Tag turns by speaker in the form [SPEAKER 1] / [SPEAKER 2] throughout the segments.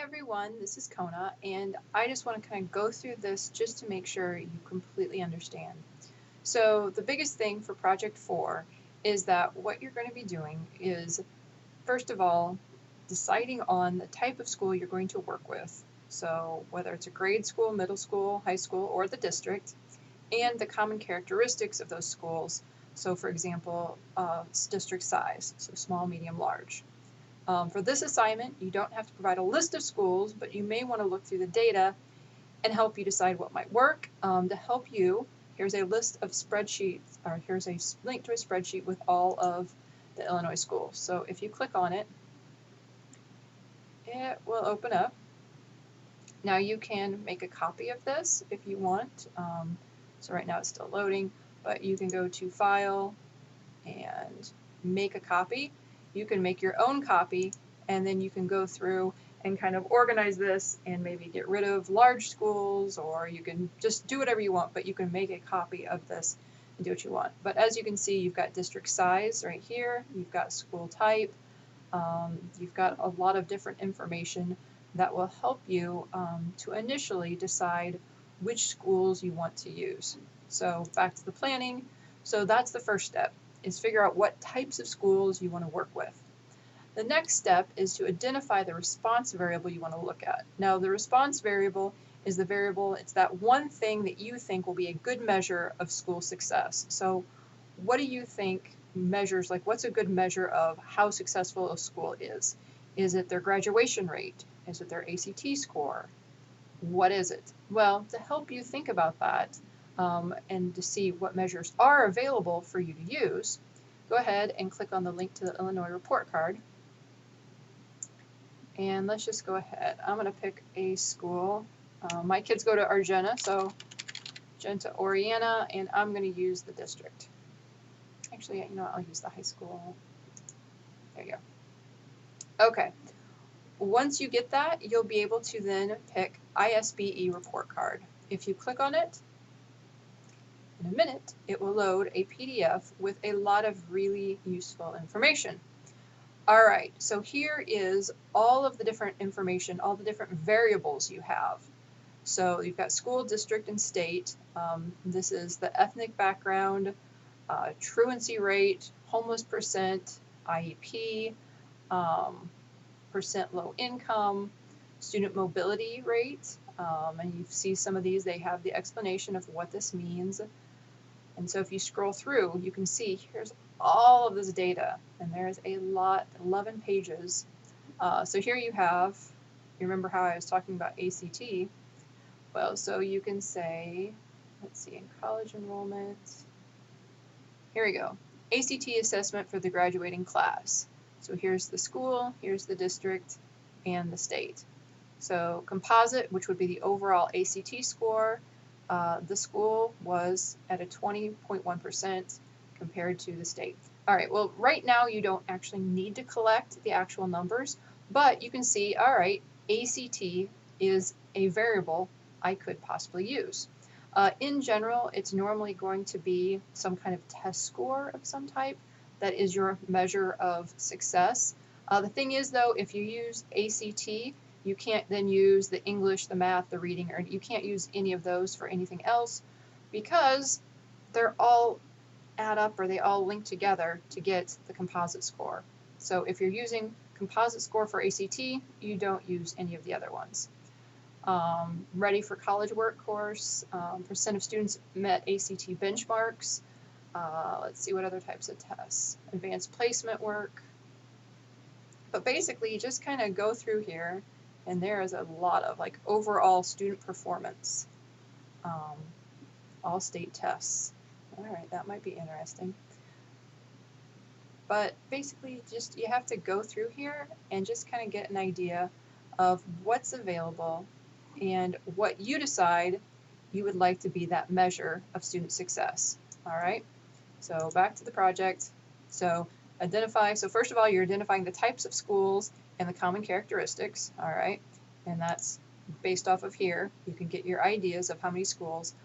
[SPEAKER 1] everyone, this is Kona, and I just want to kind of go through this just to make sure you completely understand. So the biggest thing for Project 4 is that what you're going to be doing is, first of all, deciding on the type of school you're going to work with. So whether it's a grade school, middle school, high school, or the district, and the common characteristics of those schools. So for example, district size, so small, medium, large. For this assignment, you don't have to provide a list of schools, but you may want to look through the data and help you decide what might work. To help you, here's a list of spreadsheets, or here's a link to a spreadsheet with all of the Illinois schools. So if you click on it, it will open up. Now you can make a copy of this if you want. So right now it's still loading, but you can go to File and make a copy. You can make your own copy, and then you can go through and kind of organize this and maybe get rid of large schools, or you can just do whatever you want, but you can make a copy of this and do what you want. But as you can see, you've got district size right here, you've got school type, you've got a lot of different information that will help you to initially decide which schools you want to use. So back to the planning. So that's the first step, is figure out what types of schools you want to work with. The next step is to identify the response variable you want to look at. Now the response variable is the variable, it's that one thing that you think will be a good measure of school success. So what do you think measures, like what's a good measure of how successful a school is? Is it their graduation rate? Is it their ACT score? What is it? Well, to help you think about that and to see what measures are available for you to use, go ahead and click on the link to the Illinois report card. And let's just go ahead. I'm going to pick a school. My kids go to Argenta, so Genta Oriana, and I'm going to use the district. Actually, you know what, I'll use the high school. There you go. Okay. Once you get that, you'll be able to then pick ISBE report card. If you click on it, in a minute, it will load a PDF with a lot of really useful information. All right, so here is all of the different information, all the different variables you have. So you've got school, district, and state. This is the ethnic background, truancy rate, homeless percent, IEP, percent low income, student mobility rate, and you see some of these, they have the explanation of what this means. And so if you scroll through, you can see here's all of this data, and there's a lot, 11 pages. So here you have, you remember how I was talking about ACT? Well, so you can say, let's see, in college enrollment, here we go, ACT assessment for the graduating class. So here's the school, here's the district, and the state. So composite, which would be the overall ACT score, the school was at a 20.1% compared to the state. All right, well, right now you don't actually need to collect the actual numbers, but you can see, all right, ACT is a variable I could possibly use. In general, it's normally going to be some kind of test score of some type that is your measure of success. The thing is, though, if you use ACT, you can't then use the English, the math, the reading, or you can't use any of those for anything else because they're all add up, or they all link together to get the composite score. So if you're using composite score for ACT, you don't use any of the other ones. Ready for college work course, percent of students met ACT benchmarks. Let's see what other types of tests. Advanced placement work. But basically, you just kind of go through here, and there is a lot of like overall student performance, all state tests. All right, that might be interesting. But basically, just you have to go through here and just kind of get an idea of what's available and what you decide you would like to be that measure of student success. All right, so back to the project. So identify, so first of all, you're identifying the types of schools and the common characteristics, all right, and that's based off of here. You can get your ideas of how many schools.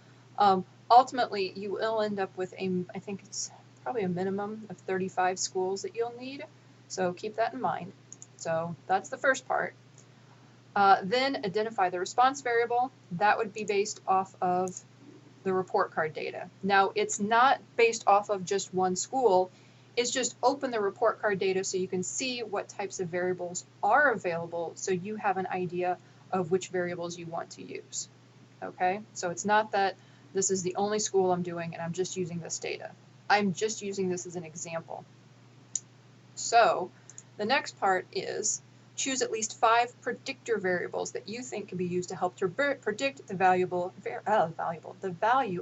[SPEAKER 1] Ultimately, you will end up with I think it's probably a minimum of 35 schools that you'll need, so keep that in mind. So that's the first part. Then identify the response variable. That would be based off of the report card data. Now, it's not based off of just one school. It's just open the report card data so you can see what types of variables are available so you have an idea of which variables you want to use. Okay, so it's not that this is the only school I'm doing and I'm just using this data. I'm just using this as an example. So the next part is choose at least 5 predictor variables that you think can be used to help to predict the value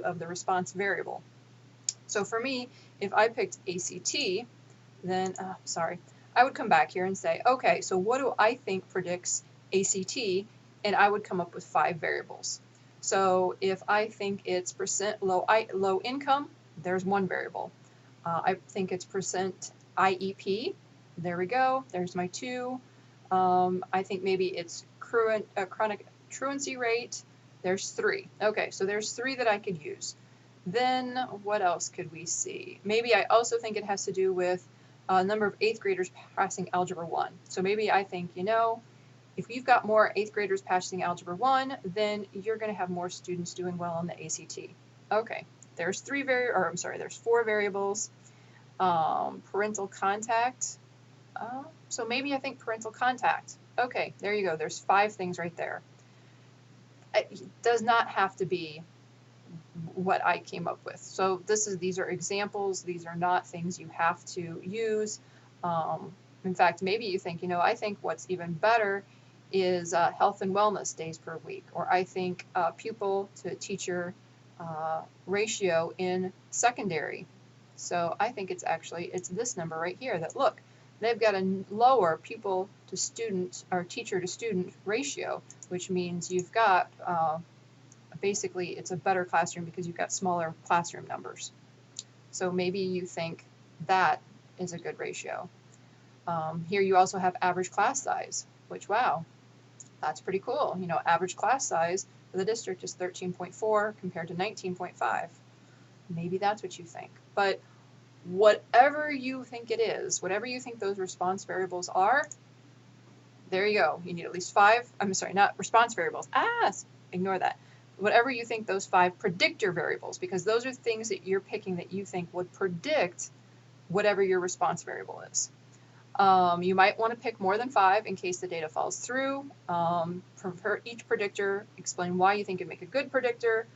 [SPEAKER 1] of the response variable. So for me, if I picked ACT, then, I would come back here and say, okay, so what do I think predicts ACT? And I would come up with 5 variables. So if I think it's percent low income, there's one variable. I think it's percent IEP. There we go. There's my 2. I think maybe it's chronic truancy rate. There's 3. Okay, so there's 3 that I could use. Then what else could we see? Maybe I also think it has to do with number of 8th graders passing Algebra 1. So maybe I think, you know, if you've got more 8th graders passing Algebra 1, then you're going to have more students doing well on the ACT. Okay, there's 4 variables. Parental contact. So maybe I think parental contact. Okay, there you go. There's 5 things right there. It does not have to be what I came up with. So these are examples. These are not things you have to use. In fact, maybe you think, you know, I think what's even better is health and wellness days per week, or I think pupil to teacher ratio in secondary. So I think it's this number right here that, look, they've got a lower pupil to student or teacher to student ratio, which means you've got basically it's a better classroom because you've got smaller classroom numbers. So maybe you think that is a good ratio. Here you also have average class size, which, wow, that's pretty cool. You know, average class size for the district is 13.4 compared to 19.5. Maybe that's what you think. But whatever you think it is, whatever you think those response variables are, there you go. You need at least 5, not response variables. Ignore that. Whatever you think those 5 predictor variables, because those are things that you're picking that you think would predict whatever your response variable is. You might want to pick more than 5 in case the data falls through. For each predictor, explain why you think it'd make a good predictor,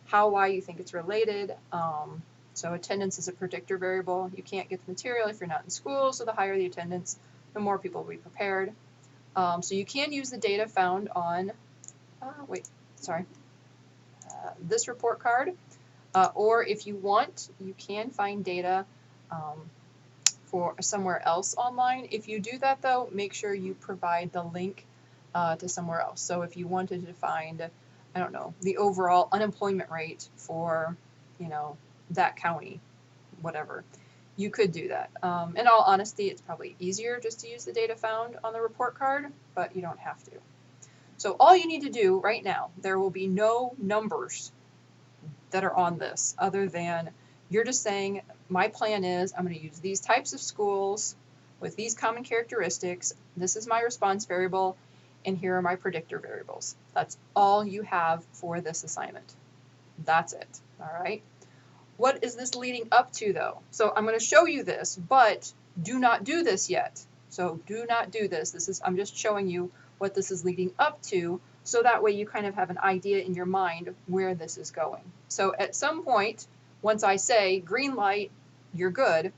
[SPEAKER 1] why you think it's related. So attendance is a predictor variable. You can't get the material if you're not in school, so the higher the attendance, the more people will be prepared. So you can use the data found on, this report card, or if you want, you can find data for somewhere else online. If you do that, though, make sure you provide the link to somewhere else. So if you wanted to find, I don't know, the overall unemployment rate for, you know, that county, whatever, you could do that. In all honesty, it's probably easier just to use the data found on the report card, but you don't have to. So all you need to do right now, there will be no numbers that are on this other than you're just saying, my plan is I'm going to use these types of schools with these common characteristics. This is my response variable, and here are my predictor variables. That's all you have for this assignment. That's it. All right. What is this leading up to, though? So I'm going to show you this, but do not do this yet. So do not do this. I'm just showing you what this is leading up to, so that way you kind of have an idea in your mind where this is going. So at some point, once I say green light, you're good,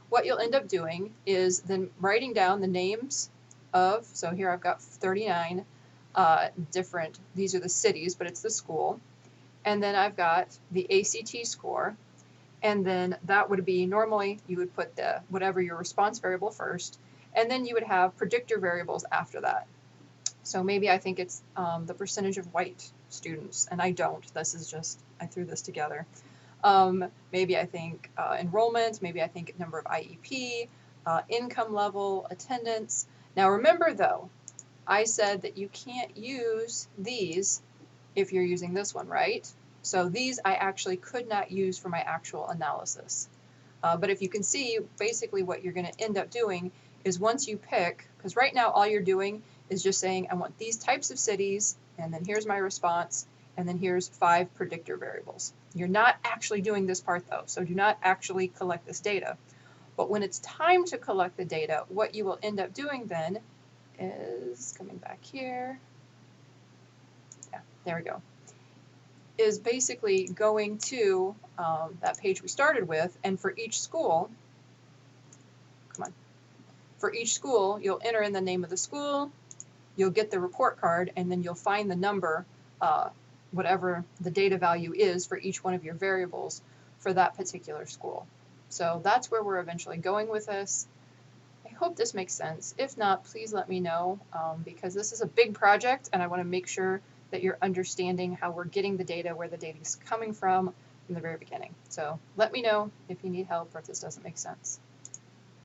[SPEAKER 1] what you'll end up doing is then writing down the names of, so here I've got 39 different, these are the cities, but it's the school. And then I've got the ACT score. And then that would be, normally you would put whatever your response variable first, and then you would have predictor variables after that. So maybe I think it's the percentage of white students, and I don't. This is just, I threw this together. Maybe I think enrollment, maybe I think number of IEP, income level, attendance. Now remember though, I said that you can't use these if you're using this one, right? So these I actually could not use for my actual analysis. But if you can see, basically what you're going to end up doing is once you pick, because right now all you're doing is just saying, I want these types of cities, and then here's my response, and then here's 5 predictor variables. You're not actually doing this part though, so do not actually collect this data. But when it's time to collect the data, what you will end up doing then is, coming back here, yeah, there we go, is basically going to that page we started with, and for each school, come on, for each school, you'll enter in the name of the school, you'll get the report card, and then you'll find the number, whatever the data value is for each one of your variables for that particular school. So that's where we're eventually going with this. I hope this makes sense. If not, please let me know, because this is a big project and I want to make sure that you're understanding how we're getting the data, where the data is coming from the very beginning. So let me know if you need help or if this doesn't make sense.